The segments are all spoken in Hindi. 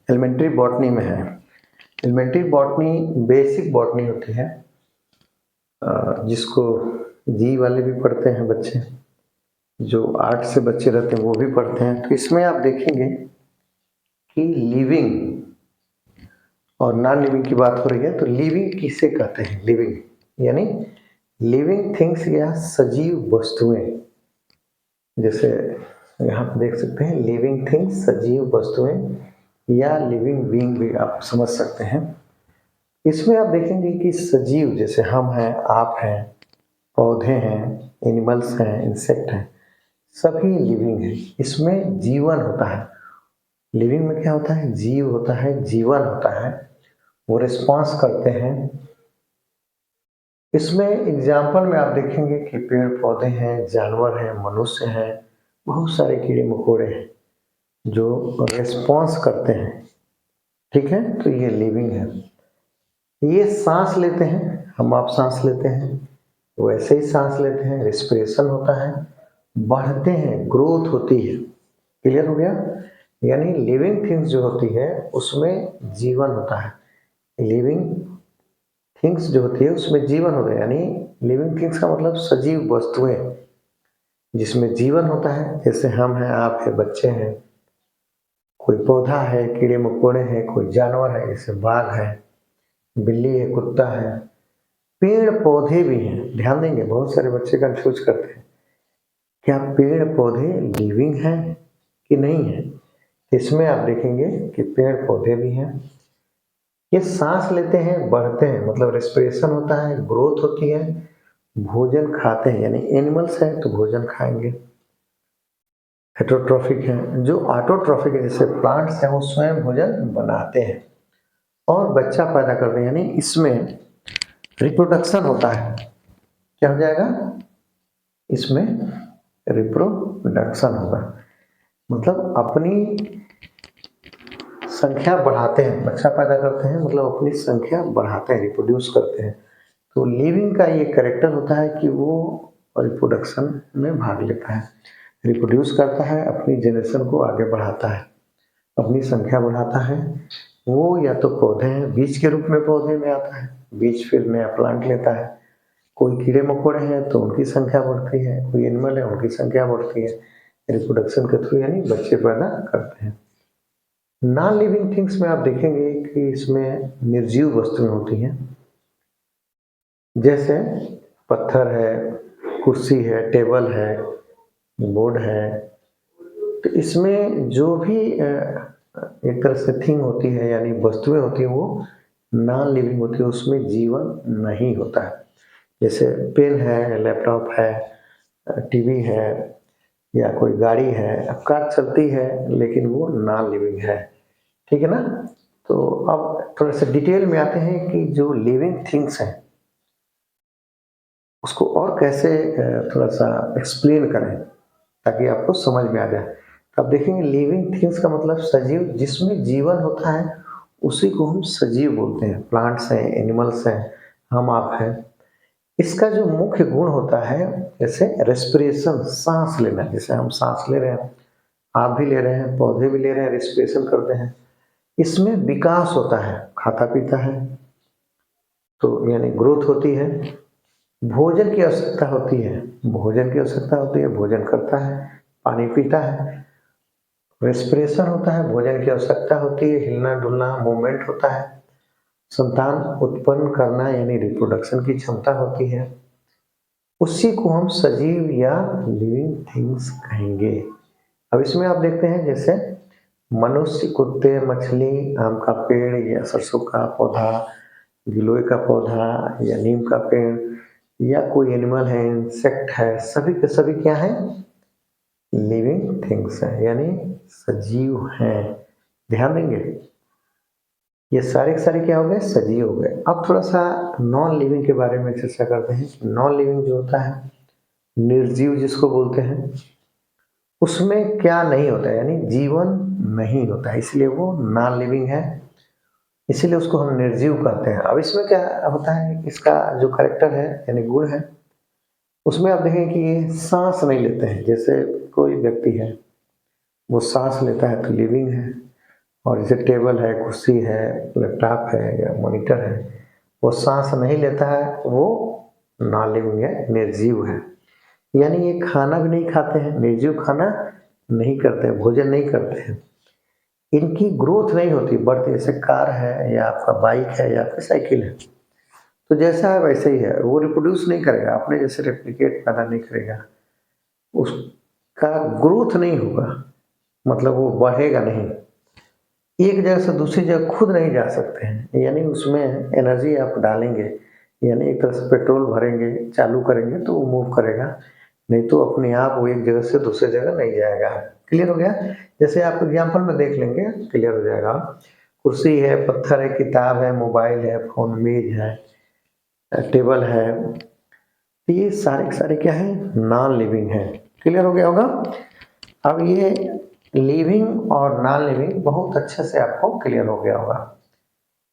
एलिमेंट्री बॉटनी में है। एलिमेंट्री बॉटनी बेसिक बॉटनी होती है, जिसको जी वाले भी पढ़ते हैं बच्चे, जो आर्ट से बच्चे रहते हैं वो भी पढ़ते हैं। तो इसमें आप देखेंगे कि लिविंग और नॉन लिविंग की बात हो रही है। तो लिविंग किसे कहते हैं? लिविंग यानी लिविंग थिंग्स या सजीव वस्तुएं। जैसे यहाँ पे देख सकते हैं लिविंग थिंग्स, सजीव वस्तुएं या लिविंग बीइंग भी आप समझ सकते हैं। इसमें आप देखेंगे कि सजीव जैसे हम हैं, आप हैं, पौधे हैं, एनिमल्स हैं, इंसेक्ट हैं, सभी लिविंग हैं। इसमें जीवन होता है। लिविंग में क्या होता है? जीव होता है, जीवन होता है, वो रिस्पॉन्स करते हैं। इसमें एग्जाम्पल में आप देखेंगे कि पेड़ पौधे हैं, जानवर हैं, मनुष्य हैं, बहुत सारे कीड़े मकोड़े हैं जो रिस्पॉन्स करते हैं। ठीक है, तो ये लिविंग है। ये सांस लेते हैं, हम आप सांस लेते हैं, वैसे ही सांस लेते हैं, रिस्पिरेशन होता है, बढ़ते हैं, ग्रोथ होती है। क्लियर हो गया? यानी लिविंग थिंग्स जो होती है उसमें जीवन होता है। लिविंग थिंग्स जो होती है उसमें जीवन होता है, यानी लिविंग थिंग्स का मतलब सजीव वस्तुएं जिसमें जीवन होता है। जैसे हम हैं, आप है, बच्चे हैं, कोई पौधा है, कीड़े मकोड़े हैं, कोई जानवर है जैसे बाघ है, बिल्ली है, कुत्ता है, पेड़ पौधे भी हैं। ध्यान देंगे, बहुत सारे बच्चे कंफ्यूज करते हैं, क्या पेड़ पौधे लिविंग हैं कि नहीं है? इसमें आप देखेंगे कि पेड़ पौधे भी हैं। ये सांस लेते हैं, बढ़ते हैं, मतलब रेस्पिरेशन होता है, ग्रोथ होती है, भोजन खाते हैं, यानी एनिमल्स हैं तो भोजन खाएंगे। हेटरोट्रॉफिक हैं। जो ऑटोट्रॉफिक है जैसे प्लांट्स हैं, वो स्वयं भोजन बनाते हैं और बच्चा पैदा करते हैं, यानी इसमें रिप्रोडक्शन होता है। क्या हो जाएगा? इसमें रिप्रोडक्शन होगा, मतलब अपनी संख्या बढ़ाते हैं, बच्चा पैदा करते हैं, मतलब अपनी संख्या बढ़ाते हैं, रिप्रोड्यूस करते हैं। तो लिविंग का ये कैरेक्टर होता है कि वो रिप्रोडक्शन में भाग लेता है, रिप्रोड्यूस करता है, अपनी जनरेशन को आगे बढ़ाता है, अपनी संख्या बढ़ाता है। वो या तो पौधे हैं, बीज के रूप में पौधे में आता है, बीज फिर नया प्लांट लेता है। कोई कीड़े मकोड़े हैं तो उनकी संख्या बढ़ती है, कोई एनिमल है उनकी संख्या बढ़ती है, रिप्रोडक्शन के थ्रू, यानी बच्चे पैदा करते हैं। नॉन लिविंग थिंग्स में आप देखेंगे कि इसमें निर्जीव वस्तुएं होती हैं, जैसे पत्थर है, कुर्सी है, टेबल है, बोर्ड है। तो इसमें जो भी एक तरह से थिंग होती है, यानी वस्तुएं होती हैं, वो नॉन लिविंग होती है, उसमें जीवन नहीं होता है। जैसे पेन है, लैपटॉप है, टीवी है, या कोई गाड़ी है। अब कार चलती है लेकिन वो नॉन लिविंग है। ठीक है ना? तो अब थोड़ा सा डिटेल में आते हैं कि जो लिविंग थिंग्स हैं उसको और कैसे थोड़ा सा एक्सप्लेन करें ताकि आपको समझ में आ जाए। तो आप देखेंगे लिविंग थिंग्स का मतलब सजीव, जिसमें जीवन होता है उसी को हम सजीव बोलते हैं। प्लांट्स हैं, एनिमल्स हैं, हम आप हैं। इसका जो मुख्य गुण होता है, जैसे रेस्पिरेशन, सांस लेना, जैसे हम सांस ले रहे हैं, आप भी ले रहे हैं, पौधे भी ले रहे हैं, रेस्पिरेशन करते हैं। इसमें विकास होता है, खाता पीता है तो यानी ग्रोथ होती है। भोजन की आवश्यकता होती है, भोजन की आवश्यकता होती है, भोजन करता है, पानी पीता है। रेस्पिरेशन होता है, भोजन की आवश्यकता होती है, हिलना डुलना, मूवमेंट होता है। संतान उत्पन्न करना यानी रिप्रोडक्शन की क्षमता होती है। उसी को हम सजीव या लिविंग थिंग्स कहेंगे। अब इसमें आप देखते हैं जैसे मनुष्य, कुत्ते, मछली, आम का पेड़ या सरसों का पौधा, गिलोय का पौधा या नीम का पेड़, या कोई एनिमल है, इंसेक्ट है, सभी के सभी क्या है? लिविंग थिंग्स हैं, यानी सजीव हैं। ध्यान देंगे, ये सारे के सारे क्या हो गए? सजीव हो गए। अब थोड़ा सा नॉन लिविंग के बारे में चर्चा करते हैं। नॉन लिविंग जो होता है, निर्जीव जिसको बोलते हैं, उसमें क्या नहीं होता है, यानी जीवन नहीं होता है, इसलिए वो नॉन लिविंग है, इसीलिए उसको हम निर्जीव कहते हैं। अब इसमें क्या होता है, इसका जो कैरेक्टर है यानी गुण है, उसमें आप देखें कि ये सांस नहीं लेते हैं। जैसे कोई व्यक्ति है वो सांस लेता है तो लिविंग है, और जैसे टेबल है, कुर्सी है, लैपटॉप है या मॉनिटर है, वो सांस नहीं लेता है, वो नॉन लिविंग है, निर्जीव है। यानी ये खाना भी नहीं खाते हैं, निर्जीव खाना नहीं करते हैं, भोजन नहीं करते हैं। इनकी ग्रोथ नहीं होती, बढ़ती, जैसे कार है या आपका बाइक है या आपकी साइकिल है। तो जैसा है वैसे ही है, वो रिप्रोड्यूस नहीं करेगा, अपने जैसे रेप्लिकेट पैदा नहीं करेगा, उसका ग्रोथ नहीं होगा, मतलब वो बढ़ेगा नहीं। एक जगह से दूसरी जगह खुद नहीं जा सकते हैं, यानी उसमें एनर्जी आप डालेंगे, यानी एक तरह से पेट्रोल भरेंगे, चालू करेंगे तो वो मूव करेगा, नहीं तो अपने आप वो एक जगह से दूसरी जगह नहीं जाएगा। क्लियर हो गया? जैसे आप एग्जाम्पल में देख लेंगे, क्लियर हो जाएगा। कुर्सी है, पत्थर है, किताब है, मोबाइल है, फ़ोन, मेज़ है, टेबल है, तो ये सारे के सारे क्या हैं? नॉन लिविंग हैं। क्लियर हो गया होगा? अब ये लिविंग और नॉन लिविंग बहुत अच्छे से आपको क्लियर हो गया होगा।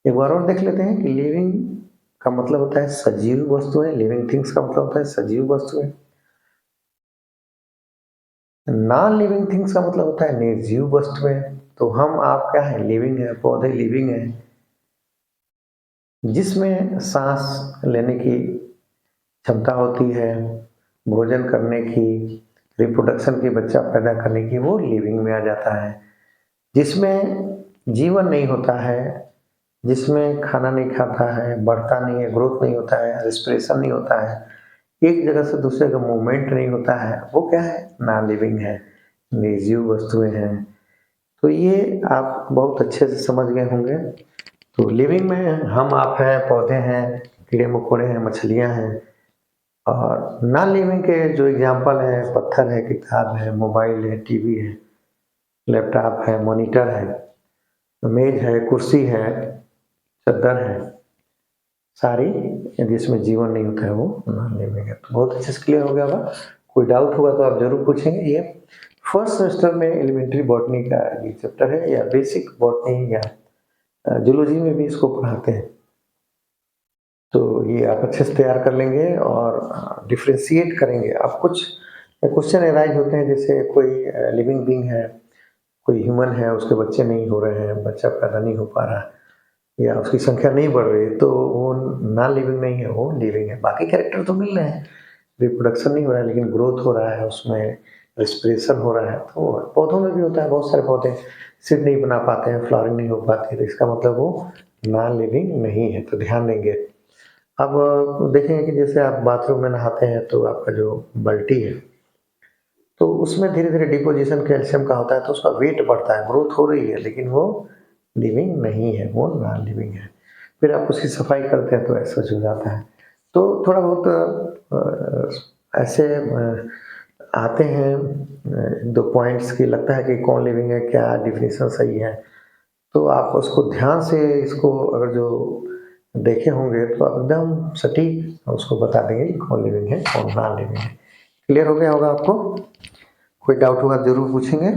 एक बार और देख लेते हैं कि लिविंग का मतलब होता है सजीव वस्तुएं, लिविंग थिंग्स का मतलब होता है सजीव वस्तुएं। नॉन लिविंग थिंग्स का मतलब होता है निर्जीव वस्तुएं। तो हम आप क्या है? लिविंग है, पौधे लिविंग है, जिसमें सांस लेने की क्षमता होती है, भोजन करने की, रिप्रोडक्शन की, बच्चा पैदा करने की, वो लिविंग में आ जाता है। जिसमें जीवन नहीं होता है, जिसमें खाना नहीं खाता है, बढ़ता नहीं है, ग्रोथ नहीं होता है, रेस्पिरेशन नहीं होता है, एक जगह से दूसरे जगह मूवमेंट नहीं होता है, वो क्या है? नॉन लिविंग है, निर्जीव वस्तुएं हैं। तो ये आप बहुत अच्छे से समझ गए होंगे। तो लिविंग में हम आप हैं, पौधे हैं, कीड़े मकोड़े हैं, मछलियां हैं, और नॉन लिविंग के जो एग्जाम्पल हैं, पत्थर है, किताब है, मोबाइल है, टीवी है, लैपटॉप है, मॉनिटर है, मेज है, कुर्सी है, चद्दर है, सारी जिसमें जीवन नहीं होता है वो नॉन लिविंग है। तो बहुत अच्छे से क्लियर हो गया होगा। कोई डाउट होगा तो आप जरूर पूछेंगे। ये फर्स्ट सेमेस्टर में एलिमेंट्री बॉटनी का ये चैप्टर है, या बेसिक बॉटनी या जूलॉजी में भी इसको पढ़ाते हैं। तो ये आप अच्छे से तैयार कर लेंगे और डिफ्रेंशिएट करेंगे। अब कुछ क्वेश्चन एराइज होते हैं, जैसे कोई लिविंग बीइंग है, कोई ह्यूमन है, उसके बच्चे नहीं हो रहे हैं, बच्चा पैदा नहीं हो पा रहा, या उसकी संख्या नहीं बढ़ रही, तो वो नॉन लिविंग नहीं है, वो लिविंग है। बाकी कैरेक्टर तो मिल रहे हैं, रिप्रोडक्शन नहीं हो रहा है लेकिन ग्रोथ हो रहा है, उसमें रेस्पिरेशन हो रहा है। तो पौधों में भी होता है, बहुत सारे पौधे सीड नहीं बना पाते हैं, फ्लावरिंग नहीं हो पाती है, तो इसका मतलब वो नॉन लिविंग नहीं है। तो ध्यान देंगे। अब देखेंगे कि जैसे आप बाथरूम में नहाते हैं तो आपका जो बाल्टी है, तो उसमें धीरे-धीरे डिपोज़िशन कैल्शियम का होता है, तो उसका वेट बढ़ता है, ग्रोथ हो रही है, लेकिन वो लिविंग नहीं है, वो नॉन लिविंग है। फिर आप उसकी सफाई करते हैं तो ऐसा हो जाता है। तो थोड़ा बहुत ऐसे आते हैं 2 पॉइंट्स की, लगता है कि कौन लिविंग है, क्या डेफिनेशन सही है। तो आप उसको ध्यान से, इसको अगर जो देखे होंगे तो आप एकदम सटीक उसको बता देंगे कि कौन लिविंग है, कौन नॉन लिविंग है। क्लियर हो गया होगा आपको? कोई डाउट होगा ज़रूर पूछेंगे।